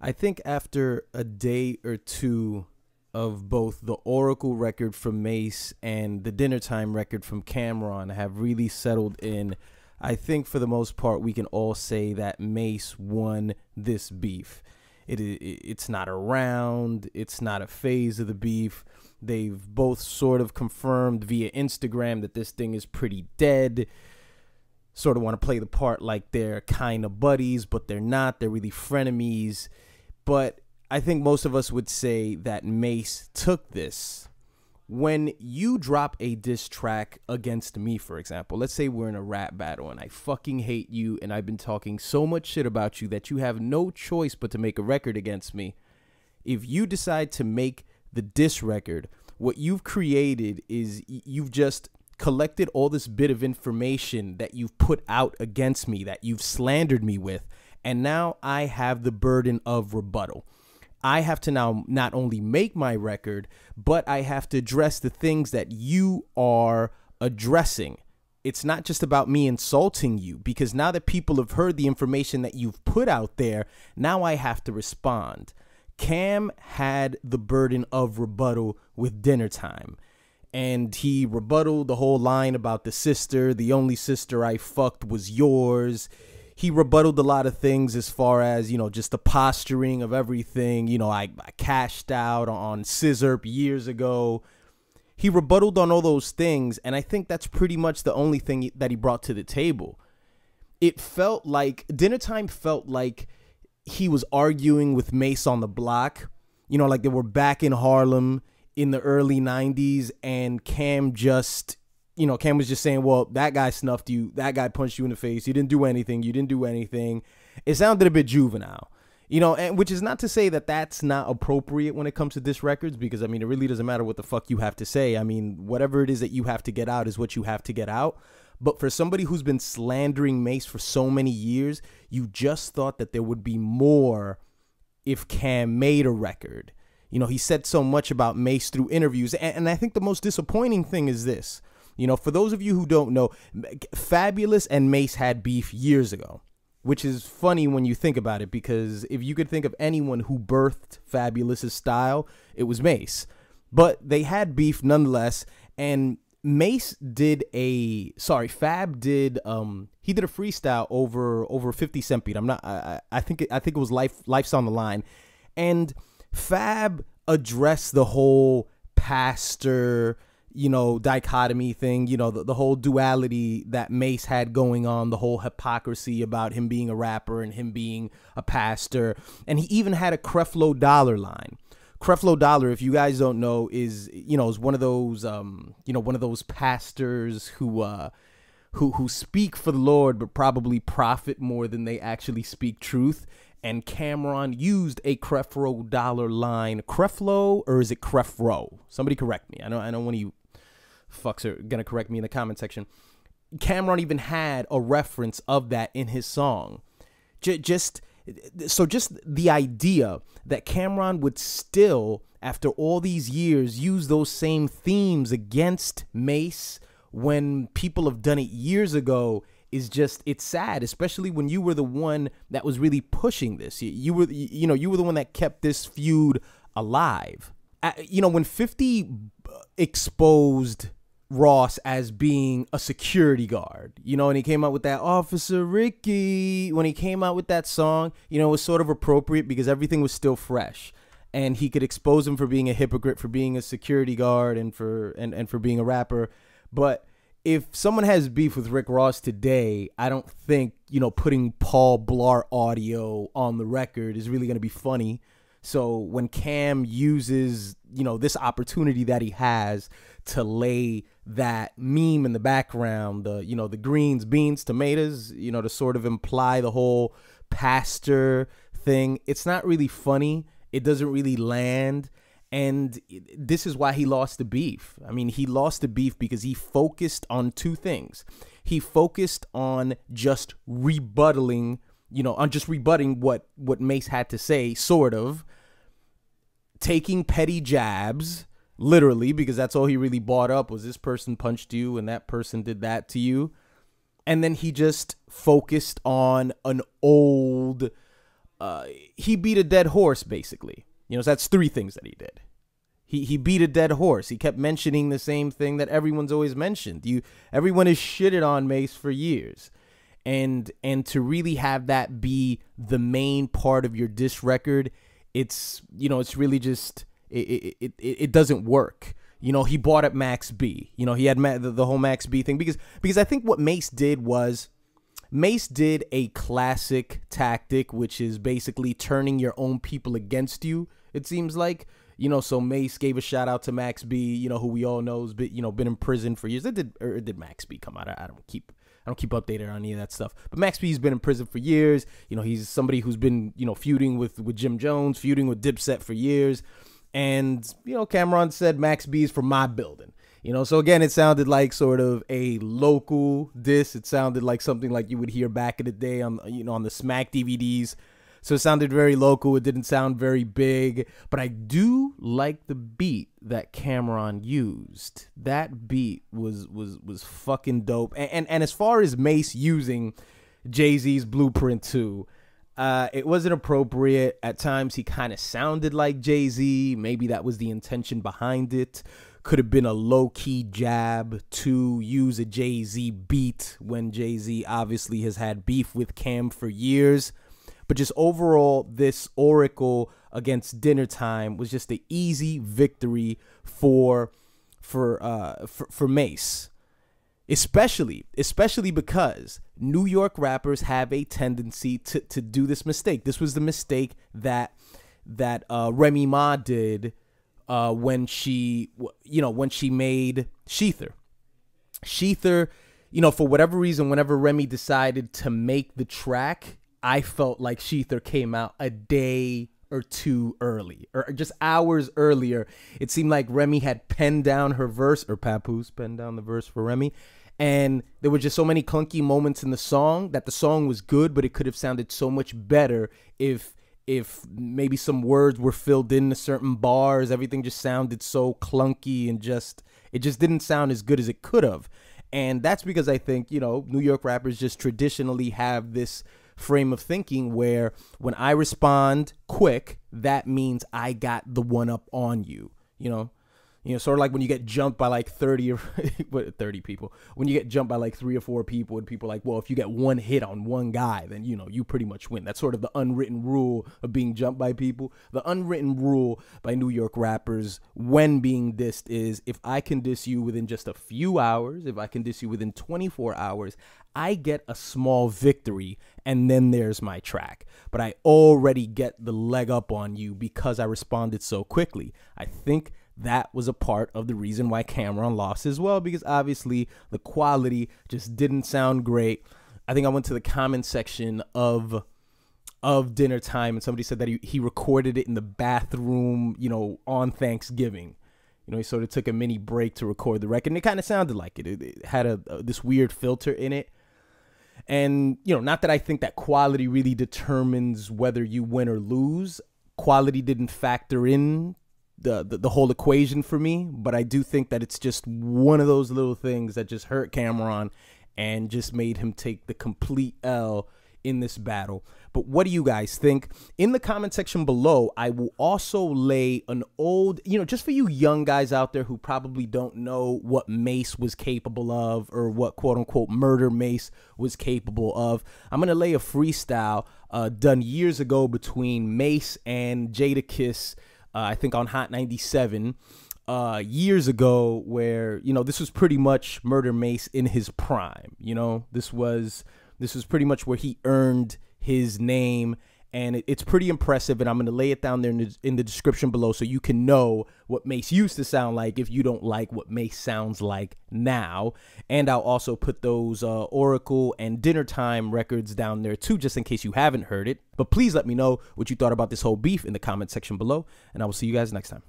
I think after a day or two of both the Oracle record from Mase and the Dinner Time record from Cameron have really settled in, I think for the most part we can all say that Mase won this beef. It's not a round, it's not a phase of the beef. They've both sort of confirmed via Instagram that this thing is pretty dead. Sort of want to play the part like they're kind of buddies, but they're not. They're really frenemies. But I think most of us would say that Mase took this. When you drop a diss track against me, for example, let's say we're in a rap battle and I fucking hate you and I've been talking so much shit about you that you have no choice but to make a record against me. If you decide to make the diss record, what you've created is you've just collected all this bit of information that you've put out against me, that you've slandered me with, and now I have the burden of rebuttal. I have to now not only make my record, but I have to address the things that you are addressing. It's not just about me insulting you, because now that people have heard the information that you've put out there, now I have to respond. Cam had the burden of rebuttal with Dinner Time, and he rebutted the whole line about the sister. The only sister I fucked was yours. He rebutted a lot of things as far as, you know, just the posturing of everything. You know, I cashed out on Scissor years ago. He rebutted on all those things, and I think that's pretty much the only thing that he brought to the table. It felt like, Dinner Time felt like he was arguing with Mase on the block. You know, like they were back in Harlem in the early 90s, and Cam just, you know, Cam was just saying, well, that guy snuffed you. That guy punched you in the face. You didn't do anything. You didn't do anything. It sounded a bit juvenile, you know, and which is not to say that that's not appropriate when it comes to diss records, because, I mean, it really doesn't matter what the fuck you have to say. I mean, whatever it is that you have to get out is what you have to get out. But for somebody who's been slandering Mase for so many years, you just thought that there would be more if Cam made a record. You know, he said so much about Mase through interviews. And I think the most disappointing thing is this. You know, for those of you who don't know, Fabulous and Mase had beef years ago, which is funny when you think about it, because if you could think of anyone who birthed Fabulous's style, it was Mase. But they had beef nonetheless, and Fab did he did a freestyle over 50 Cent beat. I think it was Life's on the Line, and Fab addressed the whole pastor, you know, dichotomy thing, you know, the whole duality that Mase had going on, the whole hypocrisy about him being a rapper and him being a pastor. And he even had a Creflo Dollar line. Creflo Dollar, if you guys don't know, is one of those, one of those pastors who speak for the Lord, but probably profit more than they actually speak truth. And Cameron used a Creflo Dollar line. Creflo, or is it Crefro? Somebody correct me. I know one of you fucks are gonna correct me in the comment section. Cameron even had a reference of that in his song. Just the idea that Cameron would still, after all these years, use those same themes against Mase when people have done it years ago is just, it's sad, especially when you were the one that was really pushing this. You were the one that kept this feud alive. When 50 exposed Ross as being a security guard, and he came out with that Officer Ricky, when he came out with that song, it was sort of appropriate because everything was still fresh, and he could expose him for being a hypocrite, for being a security guard, and for being a rapper. But if someone has beef with Rick Ross today, I don't think, putting Paul Blart audio on the record is really going to be funny. So when Cam uses, this opportunity that he has to lay that meme in the background, the greens, beans, tomatoes, to sort of imply the whole pastor thing, it's not really funny. It doesn't really land. And this is why he lost the beef. I mean, he lost the beef because he focused on two things. He focused on just rebutting what Mase had to say, sort of, taking petty jabs, literally, because that's all he really brought up was this person punched you and that person did that to you. And then he just focused on an old he beat a dead horse, basically. You know, so that's 3 things that he did. He beat a dead horse. He kept mentioning the same thing that everyone's always mentioned. Everyone has shitted on Mase for years. And to really have that be the main part of your diss record, it's, you know, it's really just, it doesn't work. You know, he brought up Max B. You know, he had the whole Max B thing because I think what Mase did was, Mase did a classic tactic, which is basically turning your own people against you, it seems like. You know, so Mase gave a shout out to Max B, you know, who we all know has been, you know, been in prison for years. Did Max B come out? I don't keep updated on any of that stuff. But Max B's been in prison for years. You know, he's somebody who's been, you know, feuding with Jim Jones, feuding with Dipset for years. And, you know, Cameron said Max B's from my building. You know, so again, it sounded like sort of a local diss. It sounded like something like you would hear back in the day on, you know, on the Smack DVDs. So it sounded very local. It didn't sound very big, but I do like the beat that Cameron used. That beat was fucking dope. And as far as Mase using Jay-Z's Blueprint 2, it wasn't appropriate. At times he kind of sounded like Jay-Z. Maybe that was the intention behind it. Could have been a low-key jab to use a Jay-Z beat when Jay-Z obviously has had beef with Cam for years. But just overall, this Oracle against Dinner Time was just an easy victory for Mase, especially because New York rappers have a tendency to do this mistake. This was the mistake that Remy Ma did when she made Sheether. Sheether, you know, for whatever reason, whenever Remy decided to make the track, I felt like Sheether came out a day or 2 early, or just hours earlier. It seemed like Remy had penned down her verse, or Papoose penned down the verse for Remy. And there were just so many clunky moments in the song that the song was good, but it could have sounded so much better if maybe some words were filled in to certain bars. Everything just sounded so clunky and it just didn't sound as good as it could have. And that's because I think, you know, New York rappers just traditionally have this frame of thinking where when I respond quick, that means I got the one up on you, you know, sort of like when you get jumped by like 30 or 30 people, when you get jumped by like 3 or 4 people and people are like, well, if you get one hit on one guy, then, you know, you pretty much win. That's sort of the unwritten rule of being jumped by people. The unwritten rule by New York rappers when being dissed is if I can diss you within just a few hours, if I can diss you within 24 hours, I get a small victory and then there's my track. But I already get the leg up on you because I responded so quickly. I think that was a part of the reason why Cameron lost as well, because obviously the quality just didn't sound great. I think I went to the comment section of Dinner Time and somebody said that he recorded it in the bathroom, you know, on Thanksgiving. You know, he sort of took a mini break to record the record, and it kind of sounded like it. It had this weird filter in it. And, you know, not that I think that quality really determines whether you win or lose. Quality didn't factor in the whole equation for me, but I do think that it's just one of those little things that just hurt Cameron and just made him take the complete L in this battle. But what do you guys think? In the comment section below, I will also lay an old, you know, just for you young guys out there who probably don't know what Mase was capable of or what quote unquote murder Mase was capable of, I'm going to lay a freestyle done years ago between Mase and Jadakiss, I think on Hot 97, years ago, where, you know, this was pretty much Murder Mase in his prime. You know, this was pretty much where he earned his name, and it's pretty impressive, and I'm going to lay it down there in the description below so you can know what Mase used to sound like if you don't like what Mase sounds like now. And I'll also put those Oracle and Dinner Time records down there too, just in case you haven't heard it. But please let me know what you thought about this whole beef in the comment section below, and I will see you guys next time.